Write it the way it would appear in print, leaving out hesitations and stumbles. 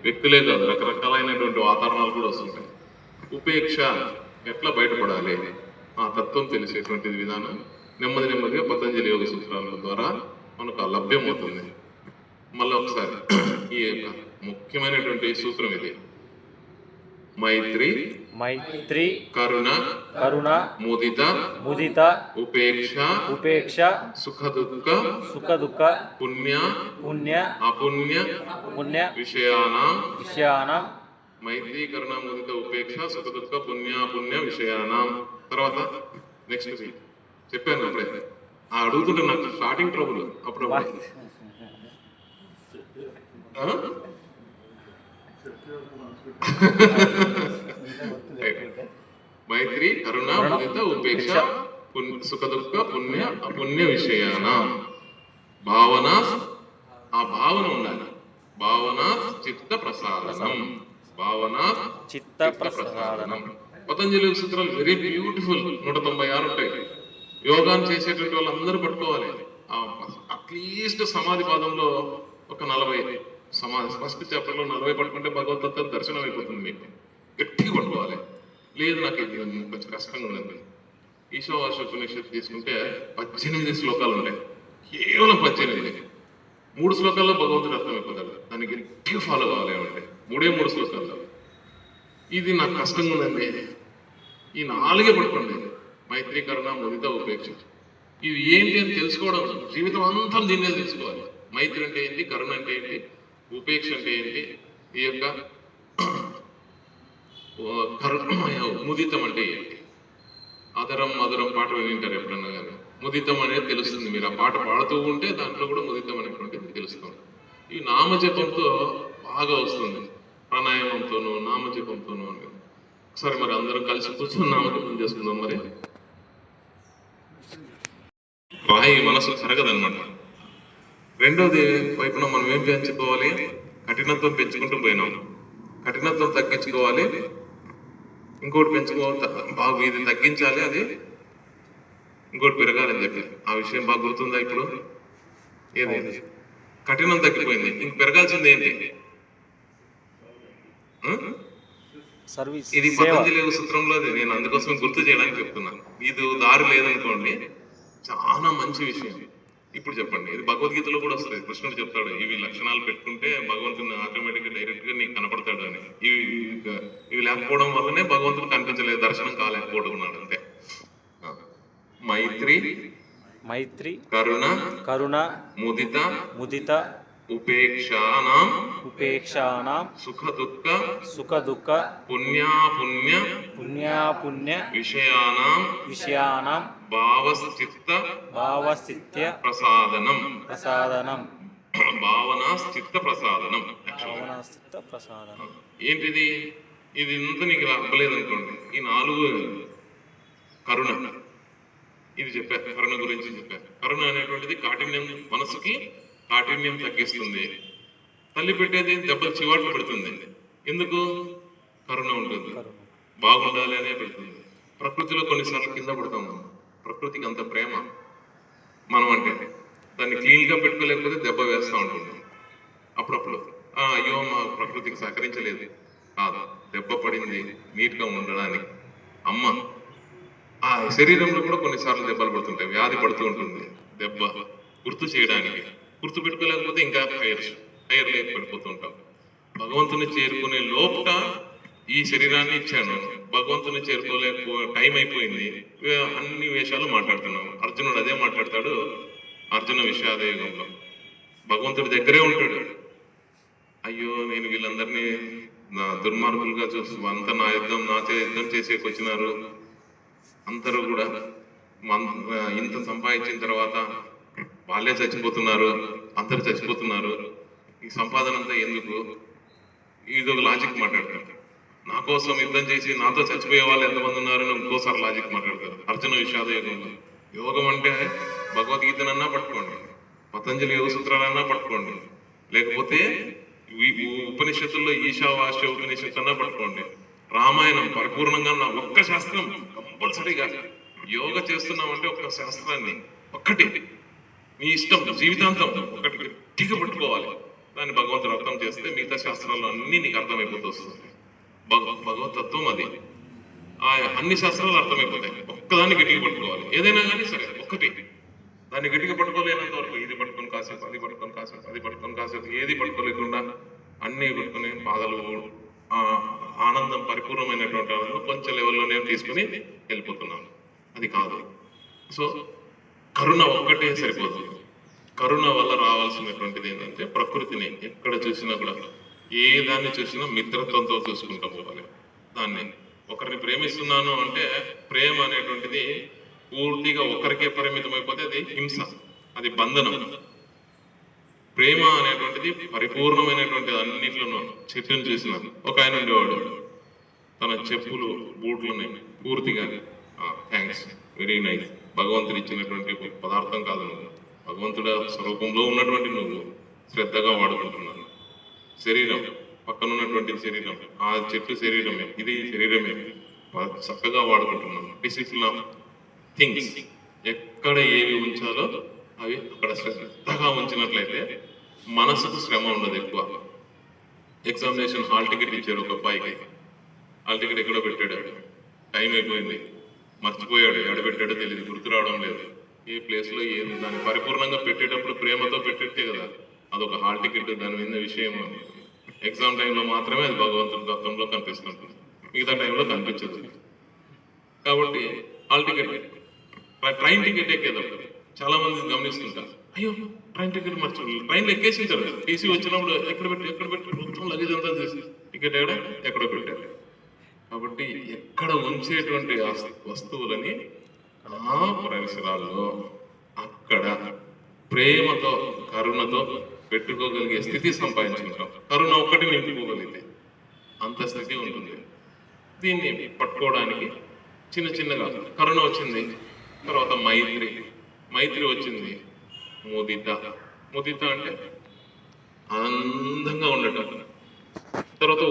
వ్యక్తులే కాదు, రకరకాలైనటువంటి వాతావరణాలు కూడా వస్తుంటాయి. ఉపేక్ష ఎట్లా బయటపడాలి, ఆ తత్వం తెలిసేటువంటి విధానం నెమ్మదిగా పతంజలి యోగ సూత్రాల ద్వారా మనకు లభ్యమవుతుంది. మళ్ళీ ఒకసారి ఈ యొక్క ముఖ్యమైనటువంటి సూత్రం ఇది: మైత్రి మైత్రి కరుణ కరుణ ముదిత ముదిత ఉపేక్ష ఉపేక్ష సుఖ దుఃఖ పుణ్య పుణ్య అపుణ్య పుణ్య విషయానాం. మైత్రి కరుణ ముదిత ఉపేక్ష సుఖ దుఃఖ పుణ్య విషయానాం. తర్వాత నెక్స్ట్ చెప్పాను అప్పుడే, అడుగుతుంటే నాకు స్టార్టింగ్ ట్రబుల్ అప్పుడు. మైత్రి కరుణ ముదిత ఉపేక్ష సుఖ దుఃఖ పుణ్య అపుణ్య విషయాన భావన. ఆ భావన ఉండాలి. భావన చిత్త ప్రసాదనం. భావన చిత్త ప్రసాదనం. పతంజలి సూత్రాలు వెరీ బ్యూటిఫుల్. 196 ఉంటాయి. యోగాన్ని చేసేటువంటి వాళ్ళందరూ పట్టుకోవాలి. అట్లీస్ట్ సమాధి పాదంలో ఒక 40 సమాధి ఫస్ట్ చాప్టర్లో 40 పట్టుకుంటే భగవద్గీత దర్శనం అయిపోతుంది. మీకు గట్టిగా పట్టుకోవాలి. లేదు నాకు ఇది కొంచెం కష్టంగా ఉన్నది. ఈశావాస్యోపనిషత్తు తీసుకుంటే 18 శ్లోకాలు ఉంటాయి. కేవలం 18. 3 శ్లోకాల్లో భగవంతుడు అర్థమైపోతాడు. దాన్ని గట్టిగా ఫాలో కావాలి అంటే 3 శ్లోకాల్లో. ఇది నాకు కష్టంగా ఉందండి. ఈ 4 పట్టుకోండి: మైత్రి కరుణ ముదిత ఉపేక్ష. ఇవి ఏంటి అని తెలుసుకోవడం, జీవితం అంతా దీన్నే తెలుసుకోవాలి. మైత్రి అంటే ఏంటి, కరుణ అంటే ఏంటి, ఉపేక్ష అంటే ఏంటి, ఈ యొక్క ముదితం అంటే ఏంటి. అదరం మధురం పాట వింటారు ఎప్పుడన్నా కానీ. ముదితం అనేది తెలుస్తుంది. మీరు ఆ పాట పాడుతూ ఉంటే దాంట్లో కూడా ముదితం అనేటువంటిది తెలుస్తుంది. ఈ నామజపంతో బాగా వస్తుంది, ప్రాణాయామంతోనూ నామజపంతోనూ అని. ఒకసారి మరి అందరం కలిసి కూర్చొని నామజపం చేసుకుందాం. మరి రాయి మనసు కరగదనమాట. రెండోది వైపున మనం ఏం పెంచుకోవాలి? కఠినత్వం పెంచుకుంటూ పోయినాం. కఠినత్వం తగ్గించుకోవాలి. ఇంకోటి పెంచుకోవాలి, బాగా ఇది తగ్గించాలి, అది ఇంకోటి పెరగాలని చెప్పి. ఆ విషయం బాగా గుర్తుందా ఇప్పుడు? ఏది? కఠినం తగ్గిపోయింది, ఇంక పెరగాల్సింది ఏంటి? ఇది పతంజలి సూత్రంలో నేను అందుకోసం గుర్తు చేయడానికి చెప్తున్నాను. ఇది దారి లేదనుకోండి, చాలా మంచి విషయం. ఇప్పుడు చెప్పండి, ఇది భగవద్గీతలో కూడా వస్తుంది. కృష్ణుడు చెప్తాడు, ఇవి లక్షణాలు పెట్టుకుంటే భగవంతుని ఆటోమేటిక్గా డైరెక్ట్ గా నీకు కనపడతాడు అని. ఇవి లేకపోవడం వల్లనే భగవంతుడు కనిపించలేదు, దర్శనం కాలేకపోవడం ఉన్నాడు అంతే. మైత్రి కరుణ ముదిత ఉపేక్షానాం సుఖ దుఃఖ పుణ్య విషయానాం భావస్థిత ప్రసాదనం. భావనాస్థిత ప్రసాదనం. ఏంటిది? ఇది ఇంత నీకు అవ్వలేదు అనుకోండి, ఈ 4 కరుణ, ఇది చెప్పారు. కరుణ గురించి చెప్పారు. కరుణ అనేటువంటిది కాఠిన్యం, మనసుకి కాఠిన్యం తగ్గిస్తుంది. తల్లి పెట్టేది దెబ్బలు చివాట్లు పెడుతుంది. ఎందుకు? కరుణ ఉంటుంది, బాగుండాలి అనే పెడుతుంది. ప్రకృతిలో కొన్నిసార్లు కింద పడతాము. ప్రకృతికి అంత ప్రేమ మనం అంటే. దాన్ని క్లీన్గా పెట్టుకోలేకపోతే దెబ్బ వేస్తూ ఉంటుంది అప్పుడప్పుడు. అయ్యో మా ప్రకృతికి సహకరించలేదు కాదు, దెబ్బ పడింది నీట్గా ఉండడానికి. అమ్మ ఆ శరీరంలో కూడా కొన్నిసార్లు దెబ్బలు పడుతుంటాయి, వ్యాధి పడుతూ ఉంటుంది. దెబ్బ గుర్తు చేయడానికి, గుర్తు పెట్టుకోలేకపోతే ఇంకా హైయర్ లేక పడిపోతూ ఉంటాం. భగవంతుని చేరుకునే లోపట ఈ శరీరాన్ని ఇచ్చాను, భగవంతుని చేరుకోలేకపో టైం అయిపోయింది, అన్ని వేషాలు మాట్లాడుతున్నాం. అర్జునుడు అదే మాట్లాడతాడు అర్జున విషాద యుగంలో. భగవంతుడి దగ్గరే ఉంటాడు. అయ్యో నేను వీళ్ళందరినీ నా దుర్మార్గులుగా చూస్తూ అంతా నా యుద్ధం చేసేకి వచ్చినారు, అందరూ కూడా ఇంత సంపాదించిన తర్వాత వాళ్ళే చచ్చిపోతున్నారు, అందరు చచ్చిపోతున్నారు, ఈ సంపాదన అంతా ఎందుకు? ఇది ఒక లాజిక్ మాట్లాడతారు. నా కోసం యుద్ధం చేసి నాతో చచ్చిపోయే వాళ్ళు ఎంతమంది ఉన్నారని ఇంకోసారి లాజిక్ మాట్లాడతారు అర్జున విషాద యోగంలో. యోగం అంటే భగవద్గీతనన్నా పట్టుకోండి, పతంజలి యోగ సూత్రాలన్నా పట్టుకోండి, లేకపోతే ఉపనిషత్తుల్లో ఈశావాస్య ఉపనిషత్తు అన్నా పట్టుకోండి, రామాయణం పరిపూర్ణంగా నా ఒక్క శాస్త్రం కంపల్సరీగా. యోగ చేస్తున్నామంటే ఒక్క శాస్త్రాన్ని ఒక్కటి మీ ఇష్టం జీవితాంతం ఒకటి గట్టిగా పట్టుకోవాలి. దాన్ని భగవంతుడు అర్థం చేస్తే మిగతా శాస్త్రాలు అన్నీ నీకు అర్థమైపోతూ వస్తుంది. భగవతత్వం అది. ఆ అన్ని శాస్త్రాలు అర్థమైపోతాయి. ఒక్కదాన్ని గట్టిగా పట్టుకోవాలి. ఏదైనా కానీ సరే ఒక్కటి దాన్ని గట్టిగా పట్టుకోలేనంత వరకు ఇది పట్టుకొని కాసేపు, అది పట్టుకొని కాసేపు, అది పట్టుకొని కాసేపు, ఏది పట్టుకోలేకుండా అన్నీ పట్టుకొని బాధలు, ఆనందం, పరిపూర్ణమైనటువంటి ఆనందం కొంచెం లెవెల్లోనే తీసుకుని వెళ్ళిపోతున్నాను. అది కాదు. సో కరుణ ఒక్కటే సరిపోతుంది. కరుణ వల్ల రావాల్సినటువంటిది ఏంటంటే ప్రకృతిని ఎక్కడ చూసినా కూడా ఏ దాన్ని చూసినా మిత్రత్వంతో చూసుకుంటూ పోవాలి. దాన్ని ఒకరిని ప్రేమిస్తున్నాను అంటే ప్రేమ అనేటువంటిది పూర్తిగా ఒకరికే పరిమితం అయిపోతే అది హింస, అది బంధనం. ప్రేమ అనేటువంటిది పరిపూర్ణమైనటువంటిది. అన్నిట్లోనూ చెట్టును చూసిన ఒక ఆయన ఉండేవాడు, తన చెప్పులు బూట్లని పూర్తిగా థ్యాంక్స్ వెరీ నైస్, భగవంతుడు ఇచ్చినటువంటి పదార్థం కాదు, నువ్వు భగవంతుడ స్వరూపంలో ఉన్నటువంటి నువ్వు శ్రద్ధగా వాడుకుంటున్నాను. శరీరం పక్కన ఉన్నటువంటి శరీరం ఆ చెట్టు శరీరమే, ఇది శరీరమే, చక్కగా వాడుకుంటున్నాను. డిసిప్లిన్ ఆఫ్ థింగ్స్, ఎక్కడ ఏవి ఉంచాలో అవి అక్కడ శ్రద్ధగా ఉంచినట్లయితే మనసుకు శ్రమ ఉండదు ఎక్కువ. ఎగ్జామినేషన్ హాల్ టికెట్ ఇచ్చారు ఒక అబ్బాయికి, హాల్ టికెట్ ఎక్కడో పెట్టాడు, టైం అయిపోయింది, మర్చిపోయాడు, ఎక్కడ పెట్టాడో తెలియదు, గుర్తు రావడం లేదు. ఏ ప్లేస్లో ఏది దాన్ని పరిపూర్ణంగా పెట్టేటప్పుడు ప్రేమతో పెట్టితే కదా అదొక హాల్ టికెట్, దాని మీద విషయం. ఎగ్జామ్ టైంలో మాత్రమే అది భగవంతుడి తత్వంలో కనిపిస్తుంటుంది, మిగతా టైంలో కనిపించదు. కాబట్టి హాల్ టికెట్, ట్రైన్ టికెట్ ఎక్కేటప్పుడు చాలా మంది గమనిస్తుంటారు, అయ్యో ట్రైన్ టికెట్ మర్చిపోయి ట్రైన్లో ఎక్కేసింటారు కదా, టీసీ వచ్చినప్పుడు ఎక్కడ పెట్టి మొత్తం లగేజ్ అంతా చేసి టికెట్ ఎక్కడో పెట్టారు. కాబట్టి ఎక్కడ ఉంచేటువంటి వస్తువులని ఆ పరిసరాల్లో అక్కడ ప్రేమతో కరుణతో పెట్టుకోగలిగే స్థితి సంపాదించుకుంటాం. కరుణ ఒక్కటి నింపుకోగలిగితే అంత స్థితి ఉంటుంది. దీన్ని పట్టుకోవడానికి చిన్న చిన్నగా కరుణ వచ్చింది, తర్వాత మైత్రి వచ్చింది, ముదిత అంటే ఆనందంగా ఉండటం, తర్వాత